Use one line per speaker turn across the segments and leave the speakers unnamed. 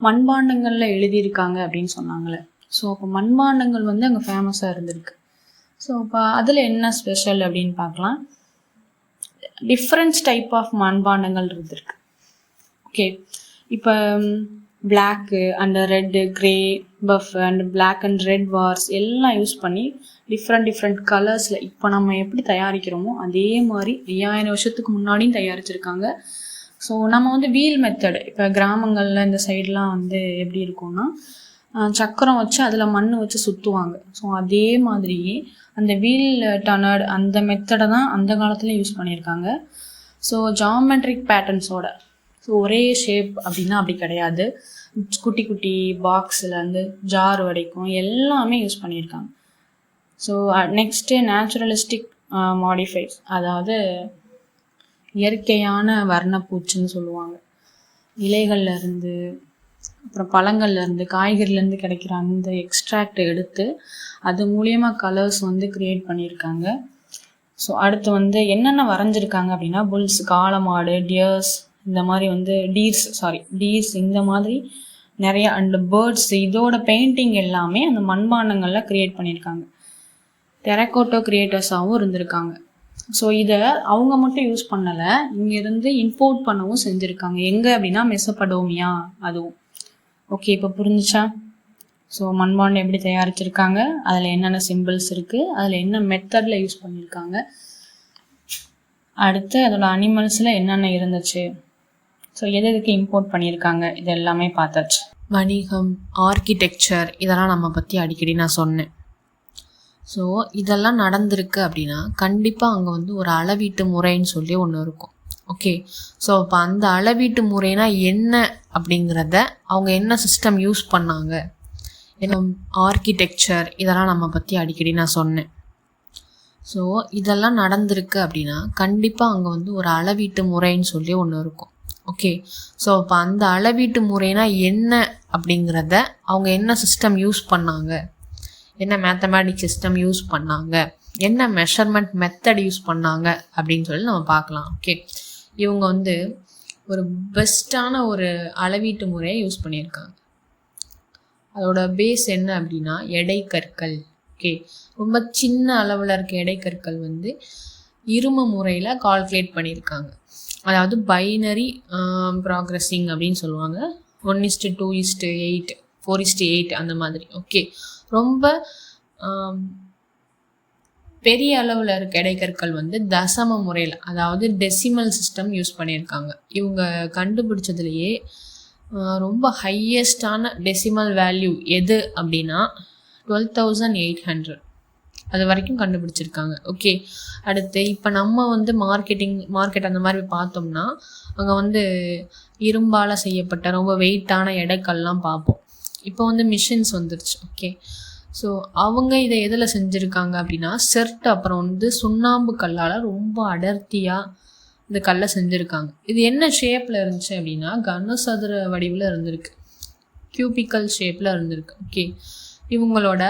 மண்பாண்டங்களில் எழுதியிருக்காங்க அப்படின்னு சொன்னாங்களே. ஸோ அப்போ மண்பாண்டங்கள் வந்து அங்கே ஃபேமஸாக இருந்திருக்கு. ஸோ இப்போ அதில் என்ன ஸ்பெஷல் அப்படின்னு பார்க்கலாம். டிஃப்ரெண்ட்ஸ் டைப் ஆஃப் மண்பாண்டங்கள் இருந்திருக்கு. ஓகே, இப்போ black and red, grey, buff and black and red wares எல்லாம் யூஸ் பண்ணி டிஃப்ரெண்ட் கலர்ஸில் இப்போ நம்ம எப்படி தயாரிக்கிறோமோ அதே மாதிரி 5000 வருஷத்துக்கு முன்னாடியும் தயாரிச்சிருக்காங்க. ஸோ நம்ம வந்து வீல் மெத்தடு, இப்போ கிராமங்களில் இந்த சைட்லாம் வந்து எப்படி இருக்கும்னா சக்கரம் வச்சு அதில் மண் வச்சு சுற்றுவாங்க. ஸோ அதே மாதிரியே அந்த வீல் டனர்டு அந்த மெத்தடை தான் அந்த காலத்துலேயும் யூஸ் பண்ணியிருக்காங்க. ஸோ ஜாமெட்ரிக் பேட்டர்ன்ஸோட, ஸோ ஒரே ஷேப் அப்படின்னா அப்படி கிடையாது. குட்டி குட்டி பாக்ஸில் வந்து ஜார் வரைக்கும் எல்லாமே யூஸ் பண்ணியிருக்காங்க. ஸோ நெக்ஸ்ட்டு நேச்சுரலிஸ்டிக் மாடிஃபைஸ், அதாவது இயற்கையான வர்ணப்பூச்சுன்னு சொல்லுவாங்க. இலைகள்லேருந்து அப்புறம் பழங்கள்லேருந்து காய்கறிலேருந்து கிடைக்கிற அந்த எக்ஸ்ட்ராக்டை எடுத்து அது மூலியமாக கலர்ஸ் வந்து க்ரியேட் பண்ணியிருக்காங்க. ஸோ அடுத்து வந்து என்னென்ன வரைஞ்சிருக்காங்க அப்படின்னா புல்ஸ், காளமாடு, டியர்ஸ், இந்த மாதிரி வந்து டீர்ஸ் இந்த மாதிரி நிறைய அண்ட் பேர்ட்ஸ், இதோட பெயிண்டிங் எல்லாமே அந்த மண்பாண்டங்களில் க்ரியேட் பண்ணியிருக்காங்க. டெரக்கோட்டோ கிரியேட்டர்ஸாகவும் இருந்திருக்காங்க. ஸோ இதை அவங்க மட்டும் யூஸ் பண்ணலை, இங்கேருந்து இம்போர்ட் பண்ணவும் செஞ்சுருக்காங்க. எங்கே அப்படின்னா மெசபடோமியா அதுவும். ஓகே, இப்போ புரிஞ்சுச்சா? ஸோ மண்பாண்டம் எப்படி தயாரிச்சிருக்காங்க, அதில் என்னென்ன சிம்பிள்ஸ் இருக்குது, அதில் என்ன மெத்தடில் யூஸ் பண்ணியிருக்காங்க, அடுத்து அதோட அனிமல்ஸில் என்னென்ன இருந்துச்சு, ஸோ எதுக்கு இம்போர்ட் பண்ணியிருக்காங்க, இது எல்லாமே பார்த்தாச்சு.
வணிகம், ஆர்கிடெக்சர், இதெல்லாம் நம்ம பற்றி அடிக்கடி நான் சொன்னேன். ஸோ இதெல்லாம் நடந்திருக்கு அப்படின்னா கண்டிப்பாக அங்கே வந்து ஒரு அளவீட்டு முறைன்னு சொல்லி ஒன்று இருக்கும். ஓகே, ஸோ இப்போ அந்த அளவீட்டு முறைனா என்ன அப்படிங்கிறத அவங்க என்ன சிஸ்டம் யூஸ் பண்ணாங்க, என்ன ஆர்கிடெக்சர், இதெல்லாம் நம்ம பற்றி அடிக்கடி நான் சொன்னேன். ஸோ இதெல்லாம் நடந்திருக்கு அப்படின்னா கண்டிப்பாக அங்கே வந்து ஒரு அளவீட்டு முறைன்னு சொல்லி ஒன்று இருக்கும். ஓகே, ஸோ இப்போ அந்த அளவீட்டு முறைனா என்ன அப்படிங்கிறத அவங்க என்ன சிஸ்டம் யூஸ் பண்ணாங்க, என்ன மேத்தமேட்டிக் சிஸ்டம் யூஸ் பண்ணாங்க, என்ன மெஷர்மெண்ட் மெத்தட் யூஸ் பண்ணாங்க அப்படின்னு சொல்லி நம்ம பார்க்கலாம். ஓகே, இவங்க வந்து ஒரு பெஸ்ட்டான ஒரு அளவீட்டு முறையை யூஸ் பண்ணியிருக்காங்க. அதோட பேஸ் என்ன அப்படின்னா எடைக்கற்கள். ஓகே, ரொம்ப சின்ன அளவில் இருக்க எடைக்கற்கள் வந்து இரும முறையில் கால்குலேட் பண்ணியிருக்காங்க. அதாவது பைனரி ப்ராக்ரஸிங் அப்படின்னு சொல்லுவாங்க. 1:2:8, 4:8 அந்த மாதிரி. ஓகே, ரொம்ப பெரிய அளவில் இருக்க இடைக்கற்கள் வந்து தசம முறையில், அதாவது டெசிமல் சிஸ்டம் யூஸ் பண்ணியிருக்காங்க. இவங்க கண்டுபிடிச்சதுலேயே ரொம்ப ஹையஸ்டான டெசிமல் வேல்யூ எது அப்படின்னா 12,800 அது வரைக்கும் கண்டுபிடிச்சிருக்காங்க. ஓகே, அடுத்து இப்போ நம்ம வந்து மார்க்கெட் அந்த மாதிரி பார்த்தோம்னா அங்கே வந்து இரும்பால் செய்யப்பட்ட ரொம்ப வெயிட்டான எடைக்கல்லாம் பார்ப்போம். இப்போ வந்து மிஷின்ஸ் வந்துருச்சு. ஓகே, ஸோ அவங்க இதை எதில் செஞ்சுருக்காங்க அப்படின்னா செர்ட், அப்புறம் வந்து சுண்ணாம்பு கல்லால் ரொம்ப அடர்த்தியாக இந்த கல்லை செஞ்சுருக்காங்க. இது என்ன ஷேப்பில் இருந்துச்சு அப்படின்னா கனசதுர வடிவில் இருந்திருக்கு, கியூபிக்கல் ஷேப்பில் இருந்திருக்கு. ஓகே, இவங்களோட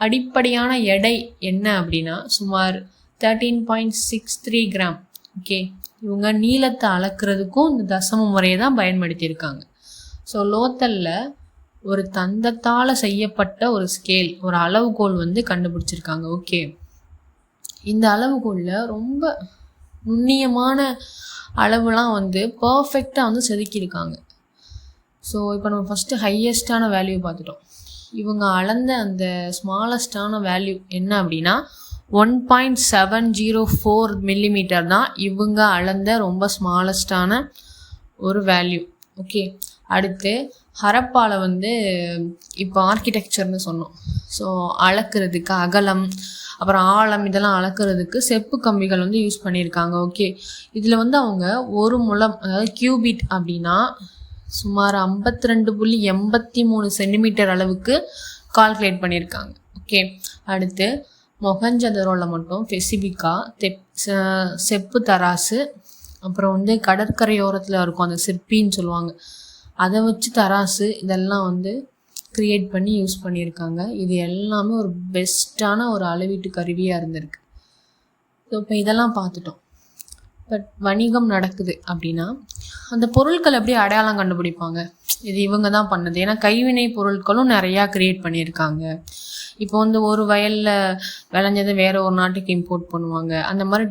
அடிப்படையான எடை என்ன அப்படின்னா சுமார் 13.63 கிராம். ஓகே, இவங்க நீளத்தை அளக்கிறதுக்கும் இந்த தசம முறையை தான் பயன்படுத்தியிருக்காங்க. ஸோ லோத்தலில் ஒரு தந்தத்தால் செய்யப்பட்ட ஒரு ஸ்கேல், ஒரு அளவுகோல் வந்து கண்டுபிடிச்சிருக்காங்க. ஓகே, இந்த அளவுகோலில் ரொம்ப நுண்ணியமான அளவுலாம் வந்து பர்ஃபெக்டாக வந்து செதுக்கியிருக்காங்க. ஸோ இப்போ நம்ம ஃபஸ்ட்டு ஹையஸ்டான வேல்யூ பார்த்துட்டோம். இவங்க அளந்த அந்த ஸ்மாலஸ்டான வேல்யூ என்ன அப்படின்னா 1.704 மில்லிமீட்டர் தான் இவங்க அளந்த ரொம்ப ஸ்மாலஸ்டான ஒரு வேல்யூ. ஓகே, அடுத்து ஹரப்பால வந்து இப்போ ஆர்கிடெக்சர்னு சொன்னோம். ஸோ அளக்கிறதுக்கு அகலம் அப்புறம் ஆழம் இதெல்லாம் அளக்கிறதுக்கு செப்பு கம்பிகள் வந்து யூஸ் பண்ணியிருக்காங்க. ஓகே, இதில் வந்து அவங்க 1 முழம், அதாவது கியூபிட் அப்படின்னா சுமார் 52.83 சென்டிமீட்டர் அளவுக்கு கால்குலேட் பண்ணியிருக்காங்க. ஓகே, அடுத்து மொஹஞ்சதரோவில் மட்டும் ஸ்பெசிஃபிக்காக செப்பு தராசு, அப்புறம் வந்து கடற்கரையோரத்தில் இருக்கும் அந்த சிற்பின்னு சொல்லுவாங்க, அதை வச்சு தராசு இதெல்லாம் வந்து க்ரியேட் பண்ணி யூஸ் பண்ணியிருக்காங்க. இது எல்லாமே ஒரு பெஸ்ட்டான ஒரு அளவீட்டு கருவியாக இருந்திருக்கு. ஸோ இப்போ இதெல்லாம் பார்த்துட்டோம். பட் வணிகம் நடக்குது அப்படின்னா அந்த பொருட்கள் எப்படி அடையாளம் கண்டுபிடிப்பாங்க? இது இவங்க தான் பண்ணது. ஏன்னா கைவினை பொருட்களும் நிறையா கிரியேட் பண்ணியிருக்காங்க. இப்போ வந்து ஒரு வயலில் விளைஞ்சதை வேற ஒரு நாட்டுக்கு இம்போர்ட் பண்ணுவாங்க. அந்த மாதிரி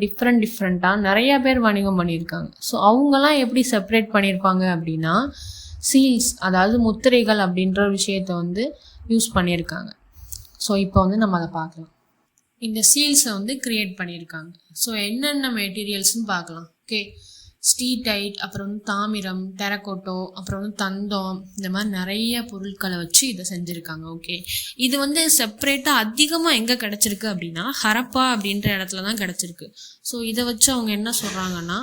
டிஃப்ரெண்ட்டாக நிறையா பேர் வணிகம் பண்ணியிருக்காங்க. ஸோ அவங்கெல்லாம் எப்படி செப்பரேட் பண்ணியிருப்பாங்க அப்படின்னா சீல்ஸ், அதாவது முத்திரைகள் அப்படின்ற விஷயத்த வந்து யூஸ் பண்ணியிருக்காங்க. ஸோ இப்போ வந்து நம்ம அதை பார்க்கலாம். இந்த சீல்ஸை வந்து கிரியேட் பண்ணியிருக்காங்க. ஸோ என்னென்ன மெட்டீரியல்ஸ்னு பார்க்கலாம். ஓகே, ஸ்டீடைட், அப்புறம் வந்து தாமிரம், டெரக்கோட்டோ, அப்புறம் வந்து தந்தம், இந்த மாதிரி நிறைய பொருட்களை வச்சு இதை செஞ்சுருக்காங்க. ஓகே, இது வந்து செப்பரேட்டாக அதிகமாக எங்கே கிடச்சிருக்கு அப்படின்னா ஹரப்பா அப்படின்ற இடத்துல தான் கிடச்சிருக்கு. ஸோ இதை வச்சு அவங்க என்ன சொல்கிறாங்கன்னா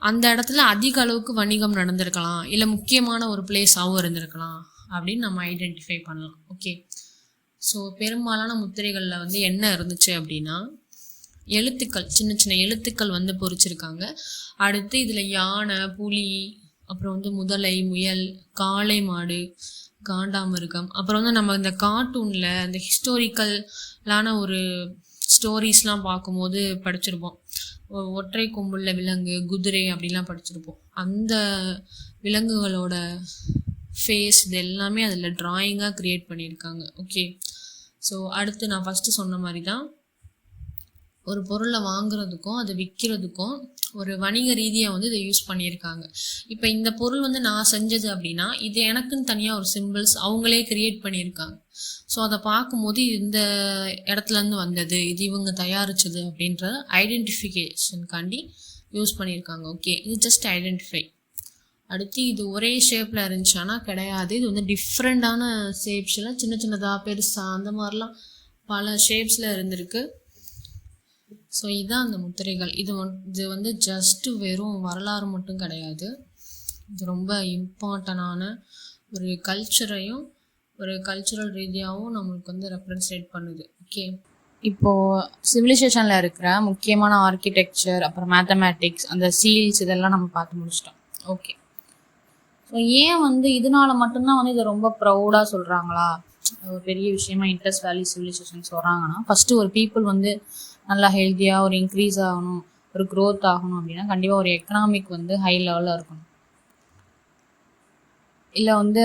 அந்த இடத்துல அதிக அளவுக்கு வணிகம் நடந்திருக்கலாம், இல்லை முக்கியமான ஒரு பிளேஸாகவும் இருந்திருக்கலாம் அப்படின்னு நம்ம ஐடென்டிஃபை பண்ணலாம். ஓகே, ஸோ பெரும்பாலான முத்திரைகளில் வந்து என்ன இருந்துச்சு அப்படின்னா எழுத்துக்கள், சின்ன சின்ன எழுத்துக்கள் வந்து பொறிச்சிருக்காங்க. அடுத்து இதில் யானை, புலி, அப்புறம் வந்து முதலை, முயல், காளை மாடு, காண்டாமிருகம், அப்புறம் வந்து நம்ம இந்த கார்ட்டூனில் அந்த ஹிஸ்டோரிக்கலான ஒரு ஸ்டோரிஸ்லாம் பார்க்கும்போது படிச்சிருப்போம். ஒற்றை கொம்புள்ள விலங்கு, குதிரை அப்படிலாம் படிச்சிருப்போம். அந்த விலங்குகளோட ஃபேஸ் இது எல்லாமே அதில் ட்ராயிங்காக க்ரியேட் பண்ணியிருக்காங்க. ஓகே, ஸோ அடுத்து நான் ஃபஸ்ட்டு சொன்ன மாதிரி தான் ஒரு பொருளை வாங்குறதுக்கும் அதை விற்கிறதுக்கும் ஒரு வணிக ரீதியாக வந்து இதை யூஸ் பண்ணியிருக்காங்க. இப்போ இந்த பொருள் வந்து நான் செஞ்சது அப்படின்னா இது எனக்குன்னு தனியாக ஒரு சிம்பிள்ஸ் அவங்களே க்ரியேட் பண்ணியிருக்காங்க. ஸோ அதை பார்க்கும்போது இந்த இடத்துலேருந்து வந்தது, இது இவங்க தயாரிச்சது அப்படின்ற ஐடென்டிஃபிகேஷனுக்காண்டி யூஸ் பண்ணியிருக்காங்க. ஓகே, இது ஜஸ்ட் ஐடென்டிஃபை. அடுத்து இது ஒரே ஷேப்பில் இருந்துச்சானா கிடையாது. இது வந்து டிஃப்ரெண்ட்டான ஷேப்ஸில் சின்ன சின்னதாக பெருசாக அந்த மாதிரிலாம் பல ஷேப்ஸில் இருந்திருக்கு. ஸோ இதுதான் அந்த முத்திரைகள். இது வந்து ஜஸ்ட்டு வெறும் வரலாறு மட்டும் கிடையாது, இது ரொம்ப இம்பார்ட்டண்டான ஒரு கல்ச்சரையும் ஒரு கல்ச்சுரல் ரீதியாகவும் நம்மளுக்கு வந்து ரெப்ரசன்ட் பண்ணுது. ஓகே,
இப்போது சிவிலைசேஷனில் இருக்கிற முக்கியமான ஆர்கிடெக்சர், அப்புறம் மேத்தமேட்டிக்ஸ், அந்த சீல்ஸ் இதெல்லாம் நம்ம பார்த்து முடிச்சிட்டோம். ஓகே, ஸோ ஏன் வந்து இதனால மட்டும்தான் வந்து இதை ரொம்ப ப்ரௌடாக சொல்கிறாங்களா, ஒரு பெரிய விஷயமா இண்டஸ் வேலி சிவிலைசேஷன் சொல்கிறாங்கன்னா, ஃபஸ்ட்டு ஒரு பீப்புள் வந்து நல்லா ஹெல்த்தியாக ஒரு இன்க்ரீஸ் ஆகணும், ஒரு க்ரோத் ஆகணும் அப்படின்னா கண்டிப்பாக ஒரு எக்கனாமிக் வந்து ஹை லெவலில் இருக்கணும். இல்லை வந்து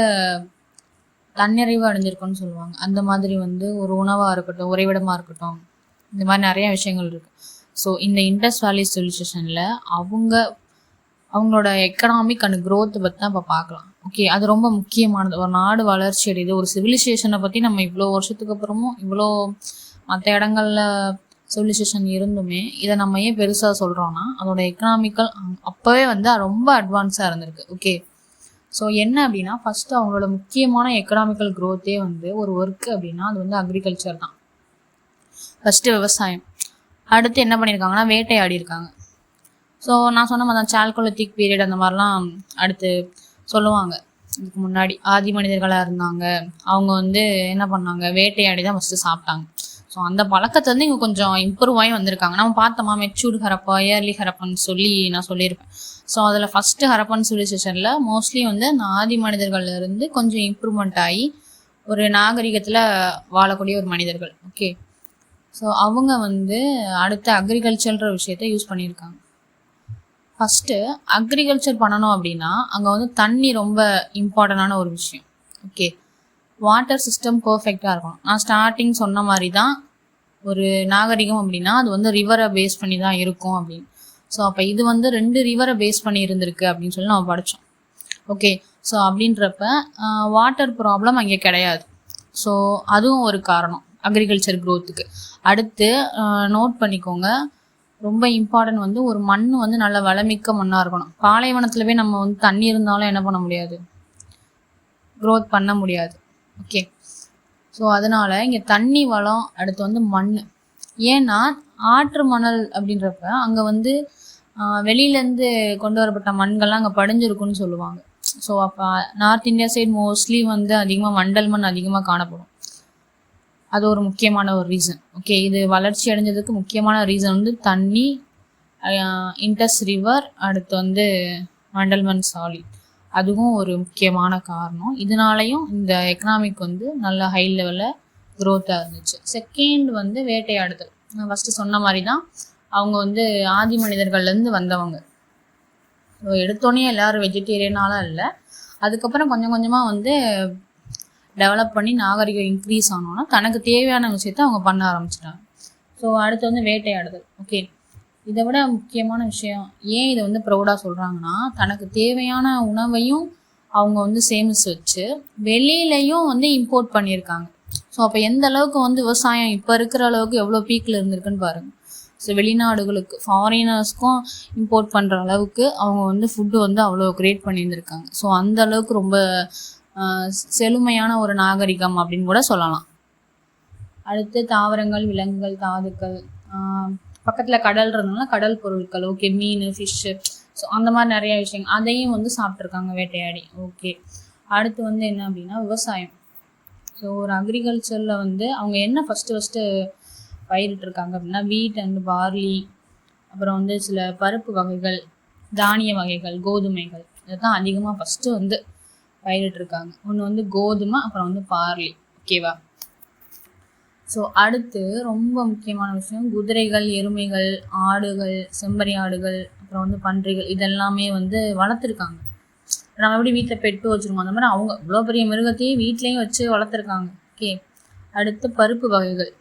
தன்னிறைவு அடைஞ்சிருக்குன்னு சொல்லுவாங்க. அந்த மாதிரி வந்து ஒரு உணவாக இருக்கட்டும், உறைவிடமாக இருக்கட்டும், இந்த மாதிரி நிறைய விஷயங்கள் இருக்குது. ஸோ இந்த இண்டஸ் வேலி சிவிலைசேஷனில் அவங்களோட எக்கனாமிக் அண்ட் க்ரோத்தை பற்றி தான் இப்போ பார்க்கலாம். ஓகே, அது ரொம்ப முக்கியமானது. ஒரு நாடு வளர்ச்சி அடையுது, ஒரு சிவிலைசேஷனை பற்றி நம்ம இவ்வளோ வருஷத்துக்கு அப்புறமும் இவ்வளோ மற்ற இடங்களில் சிவிலைசேஷன் இருந்துமே இதை நம்ம ஏன் பெருசாக சொல்கிறோன்னா அதோட எக்கனாமிக்கல் அப்போவே வந்து ரொம்ப அட்வான்ஸாக இருந்திருக்கு. ஓகே, ஸோ என்ன அப்படின்னா ஃபஸ்ட்டு அவங்களோட முக்கியமான எக்கனாமிக்கல் க்ரோத்தே வந்து ஒரு ஒர்க்கு அப்படின்னா அது வந்து அக்ரிகல்ச்சர் தான். ஃபஸ்ட்டு விவசாயம், அடுத்து என்ன பண்ணியிருக்காங்கன்னா வேட்டையாடி இருக்காங்க. ஸோ நான் சொன்ன மாதிரி தான் சால்கோலித்திக் பீரியட் அந்த மாதிரிலாம் அடுத்து சொல்லுவாங்க. இதுக்கு முன்னாடி ஆதி மனிதர்களாக இருந்தாங்க, அவங்க வந்து என்ன பண்ணாங்க, வேட்டையாடி தான் ஃபஸ்ட்டு சாப்பிட்டாங்க. ஸோ அந்த பழக்கத்தை வந்து இங்கே கொஞ்சம் இம்ப்ரூவ் ஆகி வந்திருக்காங்க. நம்ம பார்த்தோமா மெச்சூர்டு ஹரப்பா, இயர்லி ஹரப்பன் சொல்லி நான் சொல்லியிருப்பேன். ஸோ அதில் ஃபஸ்ட்டு ஹரப்பன் சிவிலைசேஷனில் மோஸ்ட்லி வந்து ஆதி மனிதர்கள்ல இருந்து கொஞ்சம் இம்ப்ரூவ்மெண்ட் ஆகி ஒரு நாகரிகத்தில் வாழக்கூடிய ஒரு மனிதர்கள். ஓகே, ஸோ அவங்க வந்து அடுத்த அக்ரிகல்ச்சர்ன்ற விஷயத்த யூஸ் பண்ணியிருக்காங்க. ஃபஸ்ட்டு அக்ரிகல்ச்சர் பண்ணணும் அப்படின்னா அங்கே வந்து தண்ணி ரொம்ப இம்பார்ட்டண்டான ஒரு விஷயம். ஓகே, வாட்டர் சிஸ்டம் பர்ஃபெக்டாக இருக்கணும். நான் ஸ்டார்டிங் சொன்ன மாதிரி தான் ஒரு நாகரிகம் அப்படின்னா அது வந்து ரிவரை பேஸ் பண்ணி தான் இருக்கும் அப்படின்னு. ஸோ அப்போ இது வந்து 2 ரிவரை பேஸ் பண்ணி இருந்திருக்கு அப்படின்னு சொல்லி நம்ம படித்தோம். ஓகே, ஸோ அப்படின்றப்ப வாட்டர் ப்ராப்ளம் அங்கே கிடையாது. ஸோ அதுவும் ஒரு காரணம் அக்ரிகல்ச்சர் க்ரோத்துக்கு. அடுத்து நோட் பண்ணிக்கோங்க, ரொம்ப இம்பார்ட்டன்ட் வந்து ஒரு மண் வந்து நல்ல வளமிக்க மண்ணாக இருக்கணும். பாலைவனத்தில் போய் நம்ம வந்து தண்ணி இருந்தாலும் என்ன பண்ண முடியாது, க்ரோத் பண்ண முடியாது. ஓகே, ஸோ அதனால் இங்கே தண்ணி வளம், அடுத்து வந்து மண். ஏன்னா ஆற்று மணல் அப்படின்றப்ப அங்கே வந்து வெளியிலேருந்து கொண்டு வரப்பட்ட மண்கள்லாம் அங்கே படிஞ்சிருக்குன்னு சொல்லுவாங்க. ஸோ அப்போ நார்த் இந்தியா சைடு மோஸ்ட்லி வந்து அதிகமாக வண்டல் மண் அதிகமாக காணப்படும். அது ஒரு முக்கியமான ஒரு ரீசன். ஓகே, இது வளர்ச்சி அடைஞ்சதுக்கு முக்கியமான ரீசன் வந்து தண்ணி, இண்டஸ் ரிவர், அடுத்து வந்து வண்டல் மண் சாலிட், அதுவும் ஒரு முக்கியமான காரணம். இதனாலையும் இந்த எக்கனாமிக் வந்து நல்ல ஹை லெவலில் க்ரோத்தாக இருந்துச்சு. செகண்ட் வந்து வேட்டையாடுதல். நான் ஃபஸ்ட்டு சொன்ன மாதிரி தான் அவங்க வந்து ஆதி மனிதர்கள்லேருந்து வந்தவங்க. ஸோ எடுத்தோடனே எல்லோரும் வெஜிடேரியனாலாம் இல்லை, அதுக்கப்புறம் கொஞ்சம் கொஞ்சமாக வந்து டெவலப் பண்ணி நாகரிகம் இன்க்ரீஸ் ஆனோன்னா தனக்கு தேவையான விஷயத்த அவங்க பண்ண ஆரம்பிச்சிட்டாங்க. ஸோ அடுத்து வந்து வேட்டையாடுதல். ஓகே, இதை விட முக்கியமான விஷயம் ஏன் இதை வந்து ப்ரௌடாக சொல்கிறாங்கன்னா, தனக்கு தேவையான உணவையும் அவங்க வந்து சேமித்து வச்சு வெளியிலையும் வந்து இம்போர்ட் பண்ணியிருக்காங்க. ஸோ அப்போ எந்த அளவுக்கு வந்து விவசாயம் இப்போ இருக்கிற அளவுக்கு எவ்வளோ பீக்கில் இருந்திருக்குன்னு பாருங்கள். ஸோ வெளிநாடுகளுக்கு ஃபாரினர்ஸ்க்கும் இம்போர்ட் பண்ணுற அளவுக்கு அவங்க வந்து ஃபுட்டு வந்து அவ்வளோ க்ரியேட் பண்ணியிருந்திருக்காங்க. ஸோ அந்த அளவுக்கு ரொம்ப செழுமையான ஒரு நாகரிகம் அப்படின்னு கூட சொல்லலாம். அடுத்து தாவரங்கள், விலங்குகள், தாதுக்கள், பக்கத்தில் கடல் இருந்ததுனால கடல் பொருட்கள். ஓகே, மீன், ஃபிஷ்ஷு, ஸோ அந்த மாதிரி நிறைய விஷயங்கள் அதையும் வந்து சாப்பிட்ருக்காங்க வேட்டையாடி. ஓகே, அடுத்து வந்து என்ன அப்படின்னா விவசாயம். ஸோ ஒரு அக்ரிகல்ச்சரில் வந்து அவங்க என்ன ஃபஸ்ட்டு பயிரிட்டுருக்காங்க அப்படின்னா வீட் அண்ட் பார்லி, அப்புறம் வந்து சில பருப்பு வகைகள், தானிய வகைகள், கோதுமைகள், இதை தான் அதிகமாக ஃபஸ்ட்டு வந்து பயிரிட்டுருக்காங்க. ஒன்று வந்து கோதுமை, அப்புறம் வந்து பார்லி. ஓகேவா? ஸோ அடுத்து ரொம்ப முக்கியமான விஷயம் குதிரைகள், எருமைகள், ஆடுகள், செம்பரி ஆடுகள், அப்புறம் வந்து பன்றிகள், இதெல்லாமே வந்து வளர்த்துருக்காங்க. நம்ம எப்படி வீட்டில் பெட்டு வச்சுருக்கோம் அந்த மாதிரி அவங்க இவ்வளோ பெரிய மிருகத்தையும் வீட்லேயும் வச்சு வளர்த்துருக்காங்க. ஓகே, அடுத்து பருப்பு வகைகள்,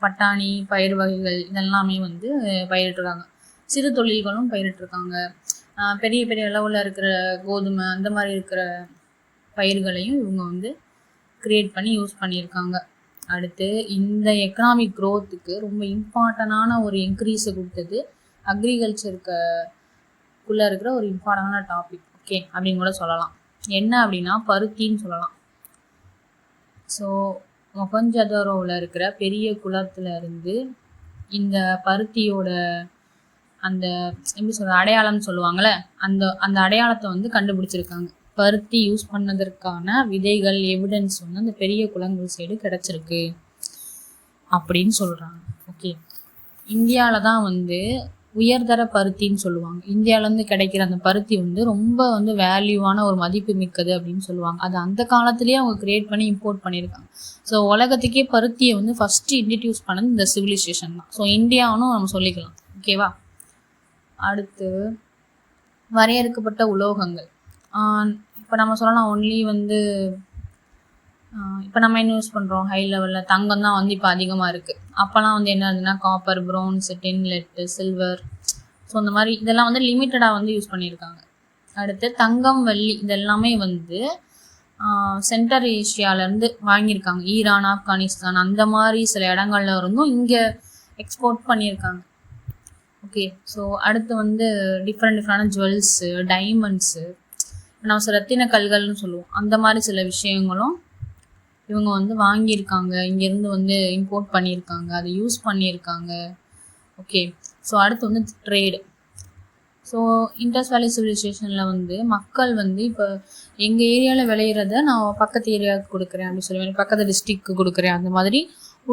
பட்டாணி, பயிர் வகைகள், இதெல்லாமே வந்து பயிரிட்டுருக்காங்க. சிறு தொழில்களும் பயிரிட்டுருக்காங்க. பெரிய பெரிய அளவில் இருக்கிற கோதுமை அந்த மாதிரி இருக்கிற பயிர்களையும் இவங்க வந்து க்ரியேட் பண்ணி யூஸ் பண்ணியிருக்காங்க. அடுத்து இந்த எக்கனாமிக் க்ரோத்துக்கு ரொம்ப இம்பார்ட்டண்டான ஒரு இன்க்ரீஸை கொடுத்தது அக்ரிகல்ச்சருக்குள்ளே இருக்கிற ஒரு இம்பார்ட்டண்டான டாபிக். ஓகே, அப்படின்னு கூட சொல்லலாம். என்ன அப்படின்னா பருத்தின்னு சொல்லலாம். ஸோ மொஹஞ்சதாரோவில் இருக்கிற பெரிய குளத்துல இருந்து இந்த பருத்தியோட அந்த எப்படி சொல்கிற அடையாளம்னு சொல்லுவாங்கள்ல, அந்த அடையாளத்தை வந்து கண்டுபிடிச்சிருக்காங்க. பருத்தி யூஸ் பண்ணதற்கான விதைகள், எவிடன்ஸ் வந்து அந்த பெரிய குளங்கள் சைடு கிடச்சிருக்கு அப்படின்னு சொல்கிறாங்க. ஓகே, இந்தியாவில் தான் வந்து உயர்தர பருத்தின்னு சொல்லுவாங்க. இந்தியாவிலேருந்து கிடைக்கிற அந்த பருத்தி வந்து ரொம்ப வந்து வேல்யூவான ஒரு மதிப்பு மிக்கது அப்படின்னு சொல்லுவாங்க. அது அந்த காலத்துலேயே அவங்க க்ரியேட் பண்ணி இம்போர்ட் பண்ணியிருக்காங்க. ஸோ உலகத்துக்கே பருத்தியை வந்து ஃபஸ்ட்டு இன்ட்ரடியூஸ் பண்ணது இந்த சிவிலைசேஷன் தான். ஸோ இந்தியாவும் நம்ம சொல்லிக்கலாம். ஓகேவா? அடுத்து வரையறுக்கப்பட்ட உலோகங்கள். இப்போ நம்ம சொல்லலாம் ஒன்லி வந்து இப்போ நம்ம என்ன யூஸ் பண்ணுறோம், ஹை லெவலில் தங்கம் தான் வந்து இப்போ அதிகமாக இருக்குது. அப்போல்லாம் வந்து என்ன இருந்ததுன்னா காப்பர், ப்ரோன்ஸ், டின், லெட்டு, சில்வர், ஸோ இந்த மாதிரி இதெல்லாம் வந்து லிமிட்டடாக வந்து யூஸ் பண்ணியிருக்காங்க. அடுத்து தங்கம், வெள்ளி இதெல்லாமே வந்து சென்ட்ரல் ஏஷியாவிலேருந்து வாங்கியிருக்காங்க. ஈரான், ஆப்கானிஸ்தான் அந்த மாதிரி சில இடங்கள்ல இருந்தும் இங்கே எக்ஸ்போர்ட் பண்ணியிருக்காங்க. ஓகே, ஸோ அடுத்து வந்து டிஃப்ரெண்டான ஜுவல்ஸு, டைமண்ட்ஸு, நம்ம சில ரத்தின கல்கள்னு சொல்லுவோம், அந்த மாதிரி சில விஷயங்களும் இவங்க வந்து வாங்கியிருக்காங்க. இங்கேருந்து வந்து இம்போர்ட் பண்ணியிருக்காங்க, அதை யூஸ் பண்ணியிருக்காங்க. ஓகே, ஸோ அடுத்து வந்து ட்ரேடு. ஸோ இண்டஸ் வேலி சிவிலைசேஷனில் வந்து மக்கள் வந்து இப்போ எங்கள் ஏரியாவில் விளையிறத நான் பக்கத்து ஏரியாவுக்கு கொடுக்குறேன் அப்படின்னு சொல்லுவேன், பக்கத்து டிஸ்ட்ரிக்க்கு கொடுக்குறேன். அந்த மாதிரி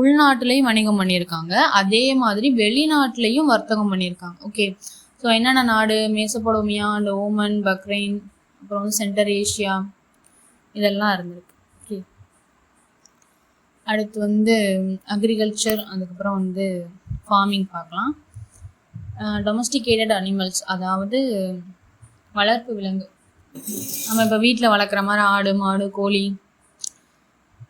உள்நாட்டிலையும் வணிகம் பண்ணியிருக்காங்க, அதே மாதிரி வெளிநாட்டிலையும் வர்த்தகம் பண்ணியிருக்காங்க. ஓகே, ஸோ என்னென்ன நாடு, மெசபடோமியா அண்ட் ஓமன், பக்ரைன், அப்புறம் வந்து சென்ட்ரல் ஏஷியா, இதெல்லாம் இருந்திருக்கு. ஓகே, அடுத்து வந்து அக்ரிகல்ச்சர், அதுக்கப்புறம் வந்து ஃபார்மிங் பார்க்கலாம். டொமஸ்டிகேட்டட் அனிமல்ஸ், அதாவது வளர்ப்பு விலங்கு. நம்ம இப்போ வீட்டில் வளர்க்குற மாதிரி ஆடு, மாடு, கோழி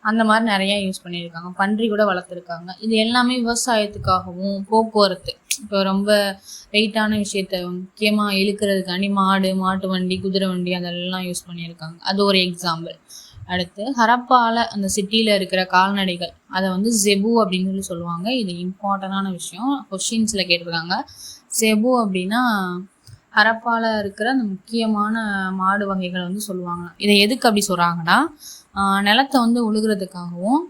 அந்த மாதிரி நிறையா யூஸ் பண்ணியிருக்காங்க. பன்றி கூட வளர்த்துருக்காங்க. இது எல்லாமே விவசாயத்துக்காகவும் போக்குவரத்து, இப்போ ரொம்ப வெயிட்டான விஷயத்த முக்கியமாக இழுக்கிறதுக்காண்டி மாடு, மாட்டு வண்டி, குதிரை வண்டி அதெல்லாம் யூஸ் பண்ணியிருக்காங்க. அது ஒரு எக்ஸாம்பிள். அடுத்து ஹரப்பால அந்த சிட்டியில் இருக்கிற கால்நடைகள், அதை வந்து ஜெபு அப்படின்னு சொல்லி சொல்லுவாங்க. இது இம்பார்ட்டண்டான விஷயம், கொஷின்ஸில் கேட்டிருக்காங்க. ஜெபு அப்படின்னா ஹரப்பால இருக்கிற அந்த முக்கியமான மாடு வகைகளை வந்து சொல்லுவாங்க. இதை எதுக்கு அப்படி சொல்கிறாங்கன்னா, நிலத்தை வந்து உழுகிறதுக்காகவும்,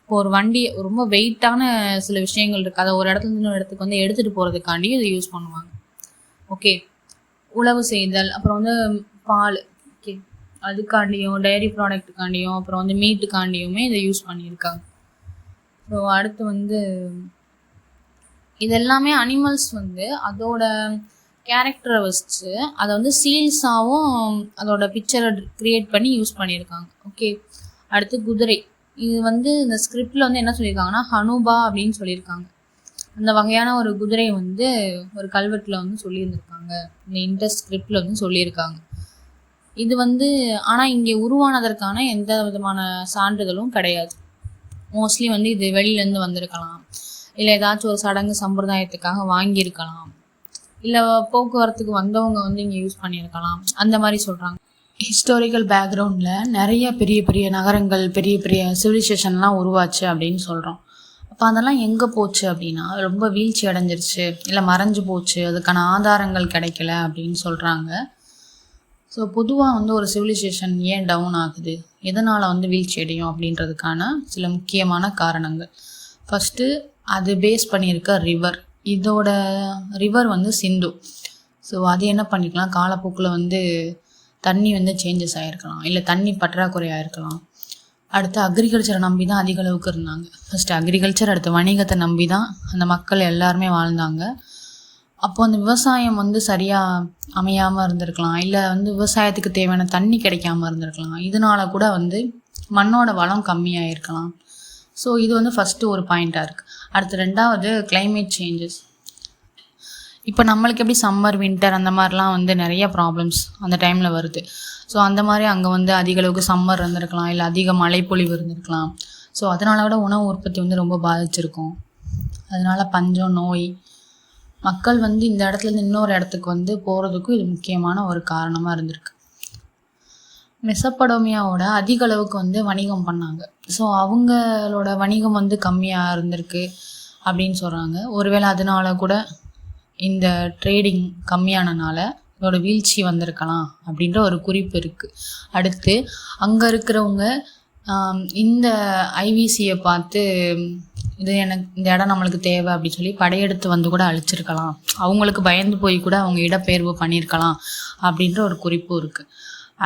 இப்போ ஒரு வண்டி ரொம்ப வெயிட்டான சில விஷயங்கள் இருக்குது, அதை ஒரு இடத்துல இன்னொரு இடத்துக்கு வந்து எடுத்துகிட்டு போகிறதுக்காண்டி இதை யூஸ் பண்ணுவாங்க. ஓகே, உழவு செய்தல், அப்புறம் வந்து பால், ஓகே, அதுக்காண்டியும் டைரி ப்ராடக்ட்டுக்காண்டியும் அப்புறம் வந்து மீட்டுக்காண்டியுமே இதை யூஸ் பண்ணியிருக்காங்க. ஸோ அடுத்து வந்து இதெல்லாமே அனிமல்ஸ் வந்து அதோட கேரக்டரை வச்சு அதை வந்து சீல்ஸாகவும் அதோட பிக்சரை க்ரியேட் பண்ணி யூஸ் பண்ணியிருக்காங்க. ஓகே, அடுத்து குதிரை. இது வந்து இந்த ஸ்கிரிப்டில் வந்து என்ன சொல்லியிருக்காங்கன்னா ஹனுபா அப்படின்னு சொல்லியிருக்காங்க.
அந்த வகையான ஒரு குதிரையை வந்து ஒரு கல்வெட்டில் வந்து சொல்லியிருந்திருக்காங்க. இந்த இண்டஸ் ஸ்கிரிப்டில் வந்து சொல்லியிருக்காங்க. இது வந்து ஆனால் இங்கே உருவானதற்கான எந்த விதமான சான்றிதழும் கிடையாது. மோஸ்ட்லி வந்து இது வெளியிலேருந்து வந்திருக்கலாம், இல்லை ஏதாச்சும் ஒரு சடங்கு சம்பிரதாயத்துக்காக வாங்கியிருக்கலாம், இல்லை போக்குவரத்துக்கு வந்தவங்க வந்து இங்கே யூஸ் பண்ணியிருக்கலாம், அந்த மாதிரி சொல்கிறாங்க. ஹிஸ்டாரிக்கல் பேக்ரவுண்டில் நிறைய பெரிய பெரிய நகரங்கள், பெரிய பெரிய சிவிலைசேஷன்லாம் உருவாச்சு அப்படின்னு சொல்கிறோம். அப்போ அதெல்லாம் எங்கே போச்சு அப்படின்னா ரொம்ப வீழ்ச்சி அடைஞ்சிருச்சு, இல்லை மறைஞ்சு போச்சு, அதுக்கான ஆதாரங்கள் கிடைக்கல அப்படின்னு சொல்கிறாங்க. ஸோ பொதுவாக வந்து ஒரு சிவிலைசேஷன் ஏன் டவுன் ஆகுது, எதனால் வந்து வீழ்ச்சி அடையும் அப்படின்றதுக்கான சில முக்கியமான காரணங்கள். ஃபஸ்ட்டு, அது பேஸ் பண்ணியிருக்க ரிவர். இதோட ரிவர் வந்து சிந்து. ஸோ அது என்ன பண்ணிக்கலாம், காலப்போக்கில் வந்து தண்ணி வந்து சேஞ்சஸ் ஆகிருக்கலாம், இல்லை தண்ணி பற்றாக்குறை ஆகிருக்கலாம். அடுத்து அக்ரிகல்ச்சரை நம்பி தான் அதிக அளவுக்கு இருந்தாங்க. ஃபஸ்ட்டு அக்ரிகல்ச்சர், அடுத்து வணிகத்தை நம்பி தான் அந்த மக்கள் எல்லாருமே வாழ்ந்தாங்க. அப்போது அந்த விவசாயம் வந்து சரியாக அமையாமல் இருந்திருக்கலாம், இல்லை வந்து விவசாயத்துக்கு தேவையான தண்ணி கிடைக்காம இருந்திருக்கலாம். இதனால கூட வந்து மண்ணோட வளம் கம்மியாக இருக்கலாம். ஸோ இது வந்து ஃபஸ்ட்டு ஒரு பாயிண்ட்டாக இருக்குது. அடுத்து ரெண்டாவது, கிளைமேட் சேஞ்சஸ். இப்போ நம்மளுக்கு எப்படி சம்மர், வின்டர் அந்த மாதிரிலாம் வந்து நிறைய ப்ராப்ளம்ஸ் அந்த டைமில் வருது. ஸோ அந்த மாதிரி அங்கே வந்து அதிக அளவுக்கு சம்மர் இருந்திருக்கலாம், இல்லை அதிக மழைப்பொழிவு இருந்திருக்கலாம். ஸோ அதனால கூட உணவு உற்பத்தி வந்து ரொம்ப பாதிச்சிருக்கும். அதனால பஞ்சம், நோய், மக்கள் வந்து இந்த இடத்துலேருந்து இன்னொரு இடத்துக்கு வந்து போகிறதுக்கும் இது முக்கியமான ஒரு காரணமாக இருந்திருக்கு. மெசப்படோமியாவோட அதிக அளவுக்கு வந்து வணிகம் பண்ணாங்க. ஸோ அவங்களோட வணிகம் வந்து கம்மியாக இருந்திருக்கு அப்படின்னு சொல்கிறாங்க. ஒருவேளை அதனால கூட இந்த ட்ரேடிங் கம்மியானனால இதோட வீழ்ச்சி வந்திருக்கலாம் அப்படின்ற ஒரு குறிப்பு இருக்குது. அடுத்து அங்கே இருக்கிறவங்க இந்த ஐவிசியை பார்த்து இது எனக்கு இந்த இடம் நம்மளுக்கு தேவை அப்படின்னு சொல்லி படையெடுத்து வந்து கூட அழிச்சிருக்கலாம், அவங்களுக்கு பயந்து போய் கூட அவங்க இடப்பெயர்வு பண்ணியிருக்கலாம் அப்படின்ற ஒரு குறிப்பும் இருக்குது.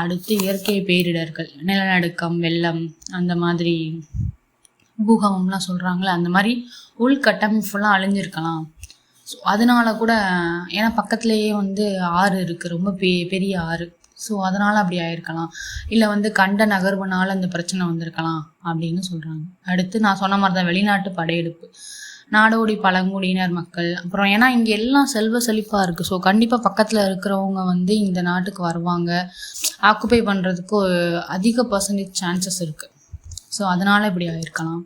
அடுத்து இயற்கை பேரிடர்கள், நிலநடுக்கம், வெள்ளம், அந்த மாதிரி பூகம்பம்லாம் சொல்கிறாங்களே, அந்த மாதிரி உள்கட்டமைப்புலாம் அழிஞ்சிருக்கலாம். ஸோ அதனால கூட, ஏன்னா பக்கத்துலேயே வந்து ஆறு இருக்குது, ரொம்ப பெரிய ஆறு. ஸோ அதனால் அப்படி ஆயிருக்கலாம், இல்லை வந்து கண்ட நகர்வுனால அந்த பிரச்சனை வந்திருக்கலாம் அப்படின்னு சொல்கிறாங்க. அடுத்து நான் சொன்ன மாதிரி தான் வெளிநாட்டு படையெடுப்பு, நாடோடி பழங்குடியினர் மக்கள். அப்புறம் ஏன்னா இங்கே எல்லாம் செல்வ செழிப்பாக இருக்குது, ஸோ கண்டிப்பாக பக்கத்தில் இருக்கிறவங்க வந்து இந்த நாட்டுக்கு வருவாங்க, ஆக்குப்பை பண்ணுறதுக்கு அதிக பர்சன்டேஜ் சான்சஸ் இருக்குது. ஸோ அதனால் இப்படி ஆயிருக்கலாம்.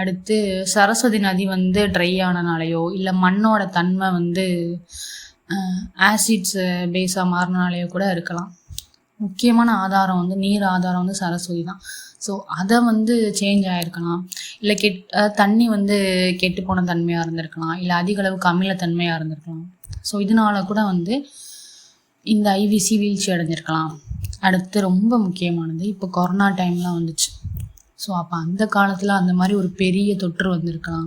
அடுத்து சரஸ்வதி நதி வந்து ட்ரை ஆனனாலேயோ, இல்லை மண்ணோட தன்மை வந்து ஆசிட்ஸ் பேஸாக மாறினாலேயோ கூட இருக்கலாம். முக்கியமான ஆதாரம் வந்து நீர் ஆதாரம் வந்து சரஸ்வதி தான். ஸோ அதை வந்து சேஞ்ச் ஆகிருக்கலாம், இல்லை தண்ணி வந்து கெட்டு போன தன்மையாக இருந்திருக்கலாம், இல்லை அதிக அளவுக்கு அமிலத்தன்மையாக இருந்திருக்கலாம். ஸோ இதனால கூட வந்து இந்த ஐவிசி வீழ்ச்சி அடைஞ்சிருக்கலாம். அடுத்து ரொம்ப முக்கியமானது, இப்போ கொரோனா டைம்லாம் வந்துச்சு. ஸோ அப்போ அந்த காலத்தில் அந்த மாதிரி ஒரு பெரிய தொற்று வந்திருக்கலாம்,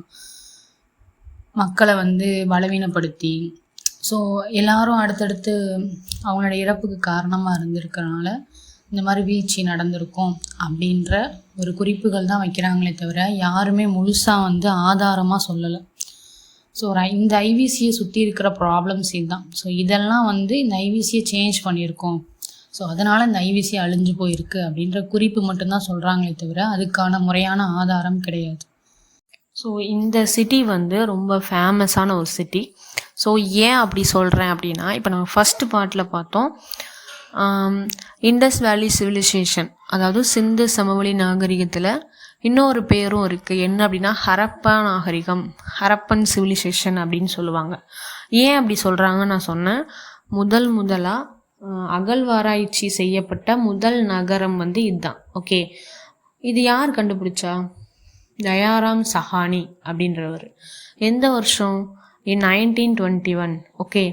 மக்களை வந்து பலவீனப்படுத்தி, ஸோ எல்லாரும் அடுத்தடுத்து அவங்களோட இறப்புக்கு காரணமாக இருந்திருக்கிறனால இந்த மாதிரி வீழ்ச்சி நடந்திருக்கும் அப்படின்ற ஒரு குறிப்புகள் தான் வைக்கிறாங்களே தவிர யாருமே முழுசாக வந்து ஆதாரமாக சொல்லலை. ஸோ இந்த ஐவிசியை சுற்றி இருக்கிற ப்ராப்ளம்ஸ் இதுதான். ஸோ இதெல்லாம் வந்து இந்த ஐவிசியை சேஞ்ச் பண்ணியிருக்கோம், ஸோ அதனால் இந்த ஐவிசி அழிஞ்சு போயிருக்கு அப்படின்ற குறிப்பு மட்டும்தான் சொல்கிறாங்களே தவிர அதுக்கான முறையான ஆதாரம் கிடையாது.
ஸோ இந்த சிட்டி வந்து ரொம்ப ஃபேமஸான ஒரு சிட்டி. ஸோ ஏன் அப்படி சொல்கிறேன் அப்படின்னா, இப்போ நம்ம ஃபஸ்ட்டு பார்ட்டில் பார்த்தோம் இண்டஸ் வேலி சிவிலைசேஷன், அதாவது சிந்து சமவெளி நாகரிகத்தில் இன்னொரு பேரும் இருக்குது. என்ன அப்படின்னா ஹரப்பா நாகரிகம், ஹரப்பன் சிவிலைசேஷன் அப்படின்னு சொல்லுவாங்க. ஏன் அப்படி சொல்கிறாங்கன்னு நான் சொன்னேன். முதலாக அகழ்வாராய்ச்சி செய்யப்பட்ட முதல் நகரம் வந்து இதுதான். ஓகே, இது யார் கண்டுபிடிச்சா? தயாராம் சஹானி அப்படின்றவர். எந்த வருஷம்? இன் 1921. ஓகே,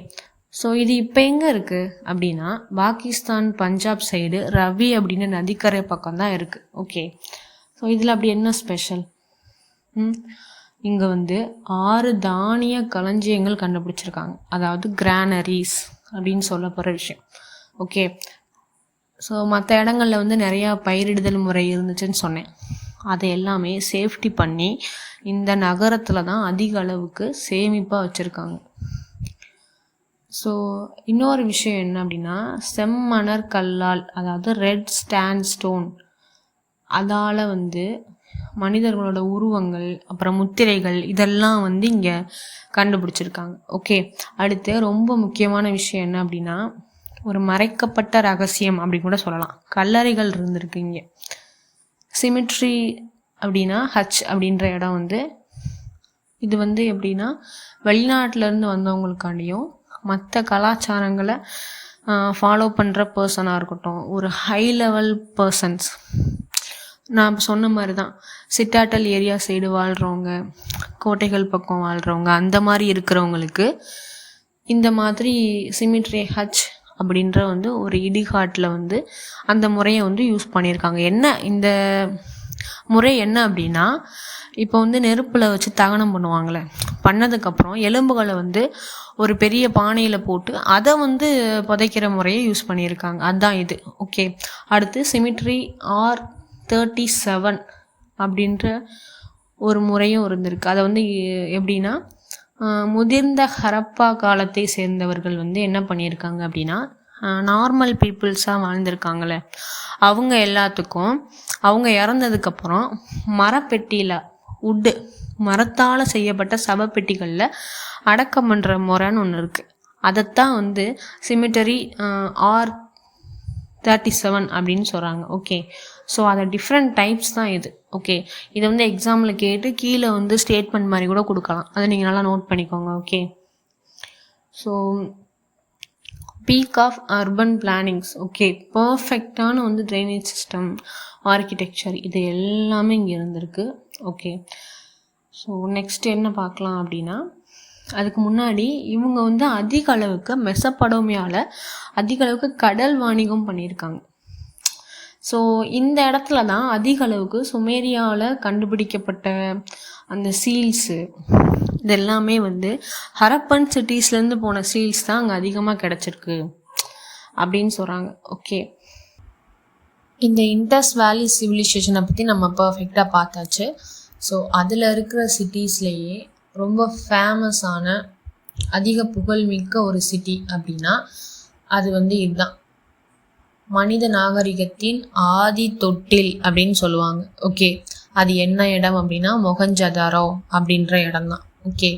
ஸோ இது இப்போ எங்கே இருக்குது அப்படின்னா பாகிஸ்தான் பஞ்சாப் சைடு ரவி அப்படின்னு நதிக்கரை பக்கம் தான் இருக்குது. ஓகே, ஸோ இதில் அப்படி என்ன ஸ்பெஷல்? இங்கே வந்து 6 தானிய களஞ்சியங்கள் கண்டுபிடிச்சிருக்காங்க, அதாவது கிரானரிஸ் அப்படின்னு சொல்ல போகிற விஷயம். ஓகே, ஸோ மற்ற இடங்களில் வந்து நிறையா பயிரிடுதல் முறை இருந்துச்சுன்னு சொன்னேன். அதை எல்லாமே சேஃப்டி பண்ணி இந்த நகரத்தில் தான் அதிக அளவுக்கு சேமிப்பாக வச்சுருக்காங்க. ஸோ இன்னொரு விஷயம் என்ன அப்படின்னா செம்மணர் கல்லால், அதாவது ரெட் ஸ்டாண்ட் ஸ்டோன், அதால் வந்து மனிதர்களோட உருவங்கள், அப்புறம் முத்திரைகள் இதெல்லாம் வந்து இங்கே கண்டுபிடிச்சிருக்காங்க. ஓகே, அடுத்து ரொம்ப முக்கியமான விஷயம் என்ன அப்படின்னா, ஒரு மறைக்கப்பட்ட ரகசியம் அப்படின்னு கூட சொல்லலாம். கல்லறைகள் இருந்திருக்கு இங்கே. சிமிட்ரி அப்படின்னா ஹச் அப்படின்ற இடம் வந்து இது வந்து எப்படின்னா வெளிநாட்டிலேருந்து வந்தவங்களுக்காண்டியும் மற்ற கலாச்சாரங்களை ஃபாலோ பண்ணுற பர்சனாக இருக்கட்டும், ஒரு ஹை லெவல் பர்சன்ஸ், நான் சொன்ன மாதிரி தான் சிட்டாட்டல் ஏரியா சைடு வாழ்கிறவங்க, கோட்டைகள் பக்கம் வாழ்கிறவங்க, அந்த மாதிரி இருக்கிறவங்களுக்கு இந்த மாதிரி சிமிட்ரி ஹச் அப்படின்ற வந்து ஒரு இடிகாட்டில் வந்து அந்த முறையை வந்து யூஸ் பண்ணியிருக்காங்க. என்ன இந்த முறை என்ன அப்படின்னா, இப்போ வந்து நெருப்பில் வச்சு தகனம் பண்ணுவாங்களே, பண்ணதுக்கப்புறம் எலும்புகளை வந்து ஒரு பெரிய பானையில் போட்டு அதை வந்து புதைக்கிற முறையை யூஸ் பண்ணியிருக்காங்க. அதுதான் இது. ஓகே, அடுத்து சிமிட்ரி R37 அப்படின்ற ஒரு முறையும் இருந்திருக்கு. அதை வந்து எப்படின்னா, முதிர்ந்த ஹரப்பா காலத்தை சேர்ந்தவர்கள் வந்து என்ன பண்ணியிருக்காங்க அப்படின்னா, நார்மல் பீப்புள்ஸாக வாழ்ந்திருக்காங்களே அவங்க எல்லாத்துக்கும் அவங்க இறந்ததுக்கப்புறம் மரப்பெட்டியில் மரத்தால் செய்யப்பட்ட சவப்பெட்டிகளில் அடக்கம் பண்ணுற முறைன்னு ஒன்று இருக்குது. அதைத்தான் வந்து சிமிட்டரி R37 அப்படின்னு சொல்கிறாங்க. ஓகே, ஸோ அதை டிஃப்ரெண்ட் டைப்ஸ் தான் இது. ஓகே, இதை வந்து எக்ஸாமில் கேட்டு கீழே வந்து ஸ்டேட்மெண்ட் மாதிரி கூட கொடுக்கலாம். அதை நீங்கள் நல்லா நோட் பண்ணிக்கோங்க. Okay, so peak of urban plannings. Okay, பர்ஃபெக்டான வந்து ட்ரைனேஜ் சிஸ்டம், ஆர்கிடெக்சர், இது எல்லாமே இங்கே இருந்திருக்கு. ஓகே, ஸோ நெக்ஸ்ட் என்ன பார்க்கலாம் அப்படின்னா, அதுக்கு முன்னாடி இவங்க வந்து அதிக அளவுக்கு மெசப்படோமியாவில் அதிக அளவுக்கு கடல் வாணிகம் பண்ணியிருக்காங்க. ஸோ இந்த இடத்துல தான் அதிக அளவுக்கு சுமேரியாவில் கண்டுபிடிக்கப்பட்ட அந்த சீல்ஸு இதெல்லாமே வந்து ஹரப்பன் சிட்டிஸ்லேருந்து போன சீல்ஸ் தான் அங்கே அதிகமாக கிடச்சிருக்கு அப்படின்னு சொல்கிறாங்க. ஓகே,
இந்த இண்டஸ் வேலி சிவிலைசேஷனை பற்றி நம்ம பர்ஃபெக்டாக பார்த்தாச்சு. ஸோ அதில் இருக்கிற சிட்டிஸ்லேயே ரொம்ப ஃபேமஸான அதிக புகழ்மிக்க ஒரு சிட்டி அப்படின்னா அது வந்து இதுதான், மனித நாகரிகத்தின் ஆதி தொட்டில் அப்படின்னு சொல்லுவாங்க. ஓகே, அது என்ன இடம் அப்படின்னா மொஹஞ்சதாரோ அப்படின்ற இடம் தான். ஓகே,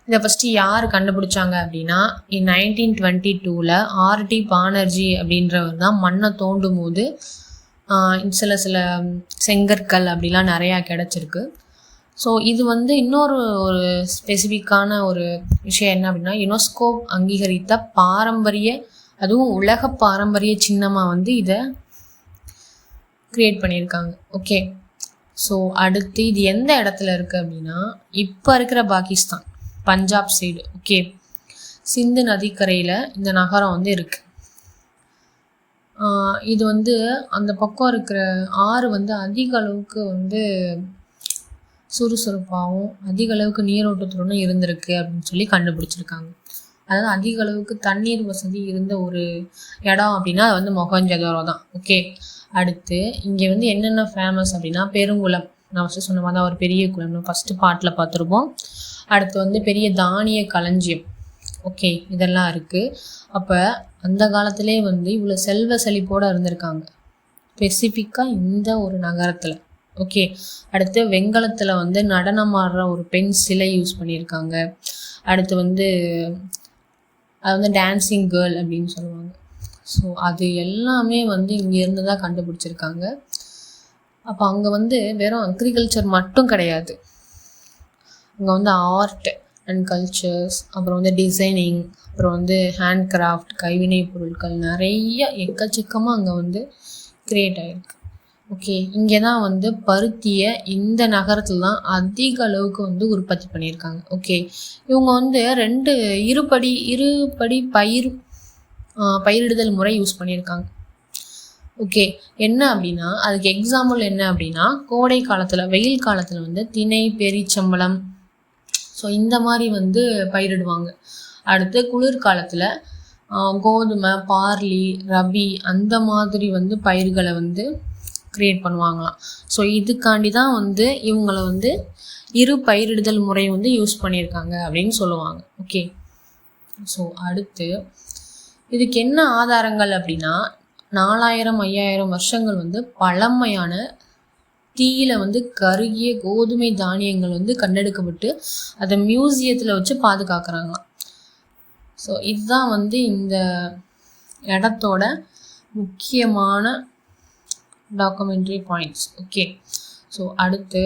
இதை ஃபஸ்ட்டு யார் கண்டுபிடிச்சாங்க அப்படின்னா 1922 R.T. பானர்ஜி அப்படின்றவர் தான் மண்ணை தோண்டும் போது சில செங்கற்கள் அப்படிலாம் நிறையா கிடச்சிருக்கு. ஸோ இது வந்து இன்னொரு ஒரு ஸ்பெசிஃபிக்கான ஒரு விஷயம் என்ன அப்படின்னா, யுனெஸ்கோ அங்கீகரித்த பாரம்பரிய, அதுவும் உலக பாரம்பரிய சின்னமாக வந்து இதை க்ரியேட் பண்ணியிருக்காங்க. ஓகே, ஸோ அடுத்து இது எந்த இடத்துல இருக்குது அப்படின்னா, இப்போ இருக்கிற பாகிஸ்தான் பஞ்சாப் சைடு. ஓகே, சிந்து நதிக்கரையில் இந்த நகரம் வந்து இருக்குது. இது வந்து அந்த பக்கம் இருக்கிற ஆறு வந்து அதிக அளவுக்கு வந்து சுறுசுறுப்பாகவும் அதிக அளவுக்கு நீரோட்டத்துடன் இருந்திருக்கு அப்படின்னு சொல்லி கண்டுபிடிச்சிருக்காங்க. அதாவது அதிக அளவுக்கு தண்ணீர் வசதி இருந்த ஒரு இடம் அப்படின்னா அது வந்து மொஹஞ்சதாரோ தான். ஓகே, அடுத்து இங்கே வந்து என்னென்ன ஃபேமஸ் அப்படின்னா பெருங்குளம், நான் ஃபஸ்ட்டு சொன்ன மாதிரி தான் ஒரு பெரிய குளம், ஃபஸ்ட்டு பாட்டில் பார்த்துருப்போம். அடுத்து வந்து பெரிய தானிய களஞ்சியம். ஓகே, இதெல்லாம் இருக்குது. அப்போ அந்த காலத்திலே வந்து இவ்வளோ செல்வ செழிப்போடு இருந்திருக்காங்க ஸ்பெசிஃபிக்காக இந்த ஒரு நகரத்தில். ஓகே, அடுத்து வெண்கலத்தில் வந்து நடனம் ஆடுற ஒரு பெண் சிலை யூஸ் பண்ணியிருக்காங்க. அடுத்து வந்து அது வந்து டான்ஸிங் கேர்ள் அப்படின்னு சொல்லுவாங்க. ஸோ அது எல்லாமே வந்து இங்கேருந்து தான் கண்டுபிடிச்சிருக்காங்க. அப்போ அங்கே வந்து வெறும் அக்ரிகல்ச்சர் மட்டும் கிடையாது, அங்கே வந்து ஆர்ட் அண்ட் கல்ச்சர்ஸ், அப்புறம் வந்து டிசைனிங், அப்புறம் வந்து ஹேண்ட் கிராஃப்ட், கைவினை பொருட்கள் நிறைய எக்கச்சக்கமாக அங்கே வந்து க்ரியேட் ஆகிருக்கு. ஓகே, இங்கே தான் வந்து பருத்தியை இந்த நகரத்தில் தான் அதிக அளவுக்கு வந்து உற்பத்தி பண்ணியிருக்காங்க. ஓகே, இவங்க வந்து இருபடி பயிரிடுதல் முறை யூஸ் பண்ணியிருக்காங்க. ஓகே, என்ன அப்படின்னா அதுக்கு எக்ஸாம்பிள் என்ன அப்படின்னா, கோடை காலத்தில் வெயில் காலத்தில் வந்து திணை, பெரிச்சம்பளம், ஸோ இந்த மாதிரி வந்து பயிரிடுவாங்க. அடுத்து குளிர்காலத்தில் கோதுமை, பார்லி, ரவி அந்த மாதிரி வந்து பயிர்களை வந்து க்ரியேட் பண்ணுவாங்களாம். ஸோ இதுக்காண்டி தான் வந்து இவங்களை வந்து இரு பயிரிடுதல் முறை வந்து யூஸ் பண்ணியிருக்காங்க அப்படின்னு சொல்லுவாங்க. ஓகே, ஸோ அடுத்து இதுக்கு என்ன ஆதாரங்கள் அப்படின்னா 4000-5000 வருஷங்கள் வந்து பழமையான தீயில வந்து கருகிய கோதுமை தானியங்கள் வந்து கண்டெடுக்கப்பட்டு அதை மியூசியத்தில் வச்சு பாதுகாக்கிறாங்களாம். ஸோ இதுதான் வந்து இந்த இடத்தோட முக்கியமான டாக்குமெண்ட்ரி பாயிண்ட்ஸ். ஓகே, ஸோ அடுத்து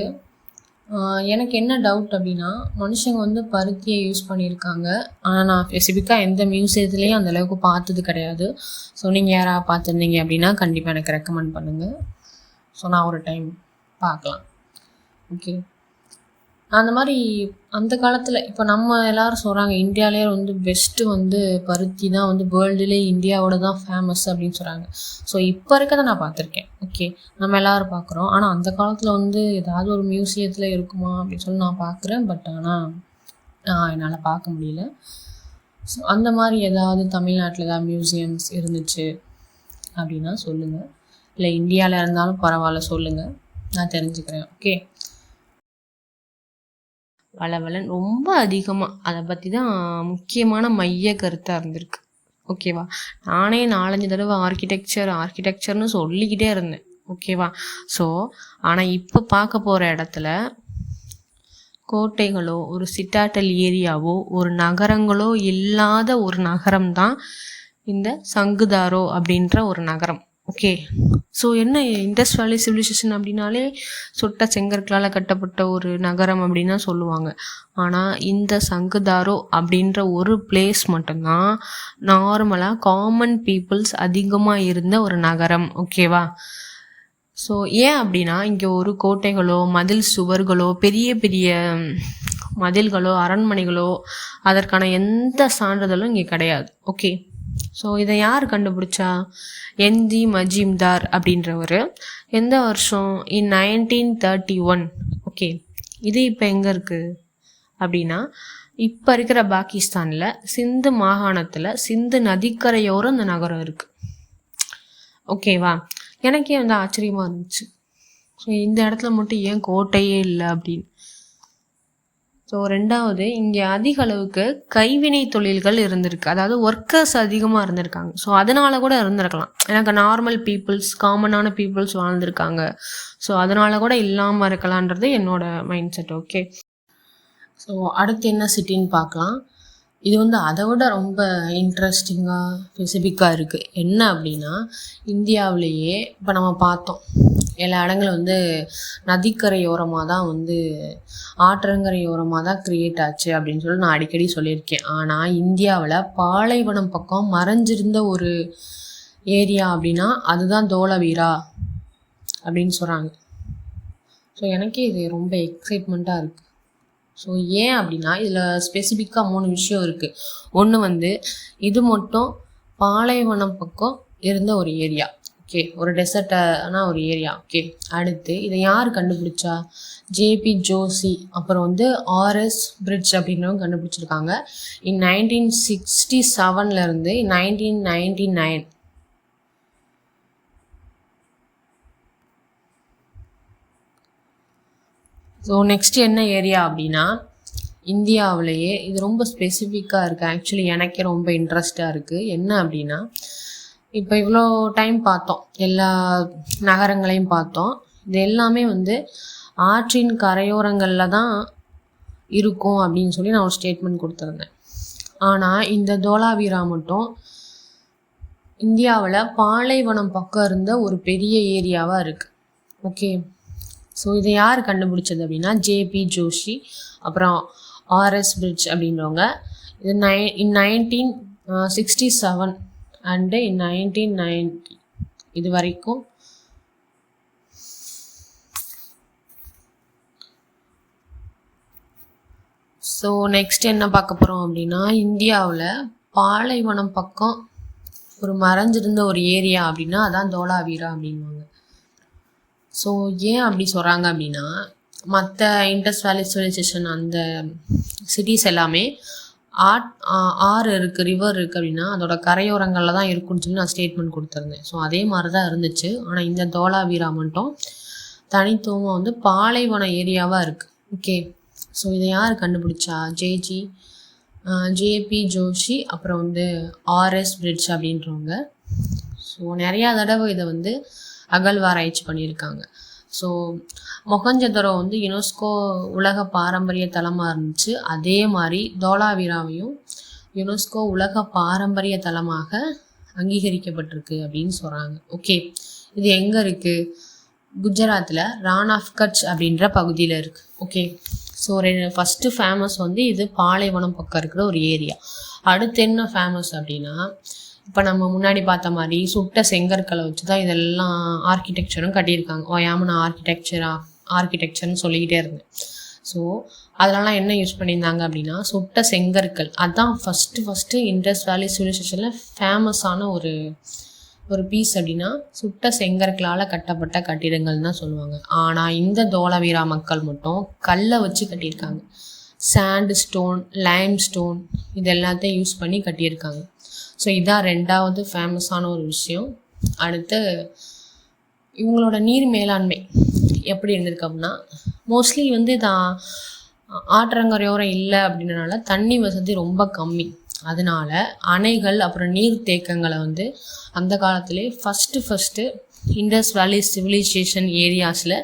எனக்கு என்ன டவுட் அப்படின்னா, மனுஷங்க வந்து பருத்தியை யூஸ் பண்ணியிருக்காங்க. ஆனால் நான் ஸ்பெசிஃபிக்காக எந்த மியூசியத்துலேயும் அந்தளவுக்கு பார்த்தது கிடையாது. ஸோ நீங்கள் யாராவது பார்த்துருந்தீங்க அப்படின்னா கண்டிப்பாக எனக்கு ரெக்கமெண்ட் பண்ணுங்கள். ஸோ நான் ஒரு டைம் பார்க்கலாம். ஓகே, அந்த மாதிரி அந்த காலத்தில் இப்போ நம்ம எல்லோரும் சொல்கிறாங்க இந்தியாவிலே வந்து பெஸ்ட்டு வந்து பருத்தி தான் வந்து வேர்ல்டுலே இந்தியாவோட தான் ஃபேமஸ் அப்படின்னு சொல்கிறாங்க. ஸோ இப்போ இருக்கதை நான் பார்த்துருக்கேன். ஓகே, நம்ம எல்லோரும் பார்க்குறோம். ஆனால் அந்த காலத்தில் வந்து ஏதாவது ஒரு மியூசியத்தில் இருக்குமா அப்படின்னு சொல்லி நான் பார்க்குறேன். பட் ஆனால் என்னால் பார்க்க முடியல. ஸோ அந்த மாதிரி ஏதாவது தமிழ்நாட்டில் ஏதாவது மியூசியம்ஸ் இருந்துச்சு அப்படின்னா சொல்லுங்கள். இல்லை இந்தியாவில் இருந்தாலும் பரவாயில்ல சொல்லுங்கள், நான் தெரிஞ்சுக்கிறேன். ஓகே,
வளவலன் ரொம்ப அதிகமாக அதை பற்றி தான் முக்கியமான மைய கருத்தாக இருந்திருக்கு. ஓகேவா, நானே 4-5 தடவை ஆர்கிடெக்சர்னு சொல்லிக்கிட்டே இருந்தேன். ஓகேவா, ஸோ ஆனால் இப்போ பார்க்க போகிற இடத்துல கோட்டைகளோ ஒரு சிட்டாட்டல் ஏரியாவோ ஒரு நகரங்களோ இல்லாத ஒரு நகரம் தான் இந்த சங்குதாரோ அப்படின்ற ஒரு நகரம். ஓகே, ஸோ என்ன இண்டஸ் வேலி சிவிலைசேஷன் அப்படின்னாலே சுட்ட செங்கற்களால் கட்டப்பட்ட ஒரு நகரம் அப்படின்னு தான் சொல்லுவாங்க. ஆனால் இந்த சங்குதாரோ அப்படின்ற ஒரு பிளேஸ் மட்டும்தான் நார்மலாக காமன் பீப்புள்ஸ் அதிகமாக இருந்த ஒரு நகரம். ஓகேவா, ஸோ ஏன் அப்படின்னா இங்கே ஒரு கோட்டைகளோ மதில் சுவர்களோ பெரிய பெரிய மதில்களோ அரண்மனைகளோ அதற்கான எந்த சான்றிதழும் இங்கே கிடையாது. ஓகே, ஸோ இதை யார் கண்டுபிடிச்சா? என்ஜி மஜீம்தார் அப்படின்றவர். எந்த வருஷம்? இன் 1931. ஓகே, இது இப்போ எங்கே இருக்குது அப்படின்னா இப்போ இருக்கிற பாகிஸ்தானில் சிந்து மாகாணத்தில் சிந்து நதிக்கரையோரம் அந்த நகரம் இருக்குது. ஓகேவா, எனக்கே வந்து ஆச்சரியமாக இருந்துச்சு. ஸோ இந்த இடத்துல மட்டும் ஏன் கோட்டையே இல்லை அப்படின்னு. ஸோ ரெண்டாவது, இங்கே அதிக அளவுக்கு கைவினை தொழில்கள் இருந்திருக்கு. அதாவது ஒர்க்கர்ஸ் அதிகமாக இருந்திருக்காங்க. ஸோ அதனால கூட இருந்திருக்கலாம். எனக்கு நார்மல் பீப்புள்ஸ் காமனான பீப்புள்ஸ் வாழ்ந்திருக்காங்க. ஸோ அதனால கூட இல்லாமல் இருக்கலான்றது என்னோட மைண்ட் செட். ஓகே,
ஸோ அடுத்து என்ன சிட்டின்னு பார்க்கலாம். இது வந்து அதை விட ரொம்ப இன்ட்ரெஸ்டிங்காக ஸ்பெசிஃபிக்காக இருக்குது. என்ன அப்படின்னா இந்தியாவிலேயே இப்போ நம்ம பார்த்தோம் எல்லா இடங்களும் வந்து நதிக்கரையோரமாக தான் வந்து ஆற்றங்கரையோரமாக தான் க்ரியேட் ஆச்சு அப்படின்னு சொல்லி நான் அடிக்கடி சொல்லியிருக்கேன். ஆனால் இந்தியாவில் பாலைவனம் பக்கம் மறைஞ்சிருந்த ஒரு ஏரியா அப்படின்னா அதுதான் தோலவீரா அப்படின்னு சொல்கிறாங்க. ஸோ எனக்கே இது ரொம்ப எக்ஸைட்மெண்ட்டாக இருக்குது. ஸோ ஏன் அப்படின்னா இதில் ஸ்பெசிஃபிக்காக 3 விஷயம் இருக்குது. ஒன்று வந்து இது மட்டும் பாலைவனம் பக்கம் இருந்த ஒரு ஏரியா. ஓகே, ஒரு டெசர்ட்டான ஒரு ஏரியா. ஓகே, அடுத்து இதை யார் கண்டுபிடிச்சா? ஜேபி ஜோஷி அப்புறம் வந்து ஆர்எஸ் பிரிட்ஜ் அப்படின்றவங்க கண்டுபிடிச்சிருக்காங்க. இன் 1967 1999. ஸோ நெக்ஸ்ட் என்ன ஏரியா அப்படின்னா இந்தியாவிலேயே இது ரொம்ப ஸ்பெசிஃபிக்காக இருக்குது. ஆக்சுவலி எனக்கே ரொம்ப இன்ட்ரெஸ்டாக இருக்குது. என்ன அப்படின்னா இப்போ இவ்வளோ டைம் பார்த்தோம், எல்லா நகரங்களையும் பார்த்தோம். இது எல்லாமே வந்து ஆற்றின் கரையோரங்களில் தான் இருக்கும் அப்படின்னு சொல்லி நான் ஒரு ஸ்டேட்மெண்ட் கொடுத்துருந்தேன். ஆனால் இந்த தோலாவீரா மட்டும் இந்தியாவில் பாலைவனம் பக்கம் இருந்த ஒரு பெரிய ஏரியாவாக இருக்குது. ஓகே, ஸோ இதை யார் கண்டுபிடிச்சது அப்படின்னா ஜேபி ஜோஷி அப்புறம் ஆர்எஸ் பிரிட்ஜ் அப்படின்றவங்க. இது இன் 1967 அண்டு இன் 1990 இது வரைக்கும் ஸோ நெக்ஸ்ட் என்ன பார்க்க போகிறோம் அப்படின்னா இந்தியாவில் பாலைவனம் பக்கம் ஒரு மறைஞ்சிருந்த ஒரு ஏரியா அப்படின்னா அதான் தோலாவீரா அப்படின்வாங்க. ஸோ ஏன் அப்படி சொல்கிறாங்க அப்படின்னா மற்ற இண்டஸ் வேலி சிவிலைசேஷன் அந்த சிட்டிஸ் எல்லாமே ஆறு இருக்குது, ரிவர் இருக்குது அப்படின்னா அதோட கரையோரங்களில் தான் இருக்குன்னு சொல்லி நான் ஸ்டேட்மெண்ட் கொடுத்துருந்தேன். ஸோ அதே மாதிரி தான் இருந்துச்சு. ஆனால் இந்த தோலாவீரா மட்டும் தனித்துவமாக வந்து பாலைவன ஏரியாவாக இருக்குது. ஓகே, ஸோ இதை யார் கண்டுபிடிச்சா? ஜேபி ஜோஷி அப்புறம் வந்து ஆர்எஸ் பிரிட்ஜ் அப்படின்றவங்க. ஸோ நிறையா தடவை இதை வந்து அகழ்வாராய்ச்சி பண்ணியிருக்காங்க. ஸோ மொஹஞ்சதரோ வந்து யுனெஸ்கோ உலக பாரம்பரிய தலமாக இருந்துச்சு. அதே மாதிரி தோலாவீராவையும் யுனெஸ்கோ உலக பாரம்பரிய தலமாக அங்கீகரிக்கப்பட்டிருக்கு அப்படின்னு சொல்கிறாங்க. ஓகே, இது எங்கே இருக்குது? குஜராத்தில் ரான் ஆஃப் கட்ச் அப்படின்ற பகுதியில் இருக்குது. ஓகே, ஸோ ஃபஸ்ட்டு ஃபேமஸ் வந்து இது பாலைவனம் பக்கம் இருக்கிற ஒரு ஏரியா. அடுத்து என்ன ஃபேமஸ் அப்படின்னா, இப்போ நம்ம முன்னாடி பார்த்த மாதிரி சுட்ட செங்கற்களை வச்சு தான் இதெல்லாம் ஆர்கிடெக்சரும் கட்டியிருக்காங்க. ஓயாமல் நான் ஆர்கிடெக்சர்னு சொல்லிக்கிட்டே இருந்தேன். ஸோ அதெல்லாம் என்ன யூஸ் பண்ணியிருந்தாங்க அப்படின்னா சுட்ட செங்கற்கள். அதுதான் ஃபஸ்ட்டு இண்டஸ் வேலி சிவிலைசேஷனில் ஃபேமஸான ஒரு பீஸ் அப்படின்னா சுட்ட செங்கற்களால் கட்டப்பட்ட கட்டிடங்கள் தான் சொல்லுவாங்க. ஆனால் இந்த தோலாவீரா மக்கள் மட்டும் கல்லை வச்சு கட்டியிருக்காங்க. சாண்ட் ஸ்டோன், லைம் ஸ்டோன் இது எல்லாத்தையும் யூஸ் பண்ணி கட்டியிருக்காங்க. ஸோ இதான் 2வது ஃபேமஸான ஒரு விஷயம். அடுத்து இவங்களோட நீர் மேலாண்மை எப்படி இருந்திருக்கு அப்படின்னா, மோஸ்ட்லி வந்து ஆற்றங்கரையோரம் இல்லை அப்படின்றனால தண்ணி வசதி ரொம்ப கம்மி. அதனால அணைகள் அப்புறம் நீர் தேக்கங்களை வந்து அந்த காலத்திலே ஃபஸ்ட்டு இண்டஸ் வேலி சிவிலைசேஷன் ஏரியாஸில்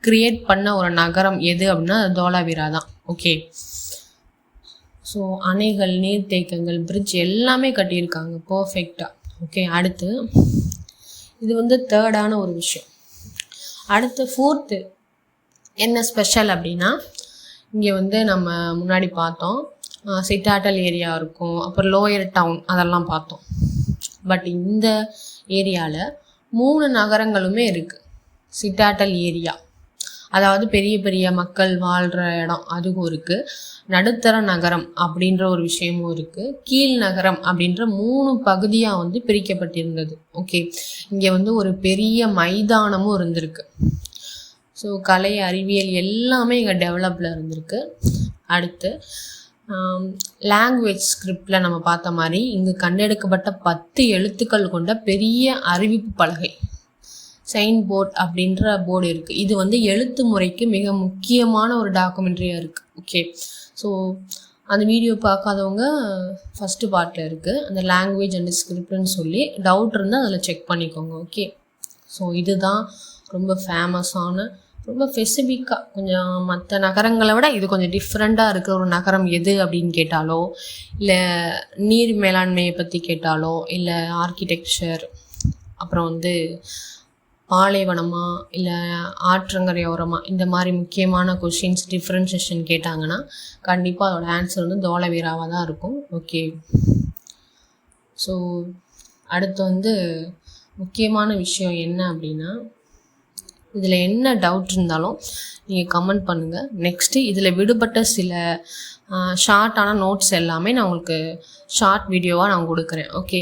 க்ரியேட் பண்ண ஒரு நகரம் எது அப்படின்னா தோலாவீரா தான். ஓகே, ஸோ அணைகள், நீர்த்தேக்கங்கள், பிரிட்ஜ் எல்லாமே கட்டியிருக்காங்க பர்ஃபெக்டாக. ஓகே, அடுத்து இது வந்து 3rd ஒரு விஷயம். அடுத்து 4th என்ன ஸ்பெஷல் அப்படின்னா, இங்கே வந்து நம்ம முன்னாடி பார்த்தோம் சிட்டாட்டல் ஏரியா இருக்கும், அப்புறம் லோயர் டவுன் அதெல்லாம் பார்த்தோம். பட் இந்த ஏரியாவில் 3 நகரங்களுமே இருக்குது. சிட்டாட்டல் ஏரியா அதாவது பெரிய பெரிய மக்கள் வாழ்கிற இடம் அதுவும் இருக்குது. நடுத்தர நகரம் அப்படின்ற ஒரு விஷயமும் இருக்குது. கீழ் நகரம் அப்படின்ற 3 பகுதியாக வந்து பிரிக்கப்பட்டிருந்தது. ஓகே, இங்கே வந்து ஒரு பெரிய மைதானமும் இருந்திருக்கு. ஸோ கலை, அறிவியல் எல்லாமே இங்கே டெவலப்பில் இருந்திருக்கு. அடுத்து லாங்குவேஜ் ஸ்கிரிப்டில் நம்ம பார்த்த மாதிரி இங்கே கண்டெடுக்கப்பட்ட 10 எழுத்துக்கள் கொண்ட பெரிய அறிவிப்பு பலகை, சைன் போர்ட் அப்படின்ற போர்டு இருக்குது. இது வந்து எழுத்து முறைக்கு மிக முக்கியமான ஒரு டாக்குமெண்ட்ரியாக இருக்குது. ஓகே, ஸோ அந்த வீடியோ பார்க்காதவங்க ஃபஸ்ட்டு பார்ட்டில் இருக்குது, அந்த லாங்குவேஜ் அண்ட் ஸ்கிரிப்ட்னு சொல்லி டவுட் இருந்தால் அதில் செக் பண்ணிக்கோங்க. ஓகே, ஸோ இதுதான் ரொம்ப ஃபேமஸான, ரொம்ப ஸ்பெசிஃபிக்காக கொஞ்சம் மற்ற நகரங்களை விட இது கொஞ்சம் டிஃப்ரெண்ட்டாக இருக்கிற ஒரு நகரம் எது அப்படின்னு கேட்டாலோ, இல்லை நீர் மேலாண்மையை பற்றி கேட்டாலோ, இல்லை ஆர்கிடெக்சர், அப்புறம் வந்து பாலைவனமா இல்லை ஆற்றங்கரையோரமா, இந்த மாதிரி முக்கியமான கொஷின்ஸ் டிஃப்ரென்ஷியேஷன் கேட்டாங்கன்னா கண்டிப்பாக அதோட ஆன்சர் வந்து தோலாவீராவாக தான் இருக்கும். ஓகே, ஸோ அடுத்து வந்து முக்கியமான விஷயம் என்ன அப்படின்னா, இதில் என்ன டவுட் இருந்தாலும் நீங்கள் கமெண்ட் பண்ணுங்கள். நெக்ஸ்ட்டு இதில் விடுபட்ட சில ஷார்ட்டான நோட்ஸ் எல்லாமே நான் உங்களுக்கு ஷார்ட் வீடியோவாக நான் கொடுக்குறேன். ஓகே.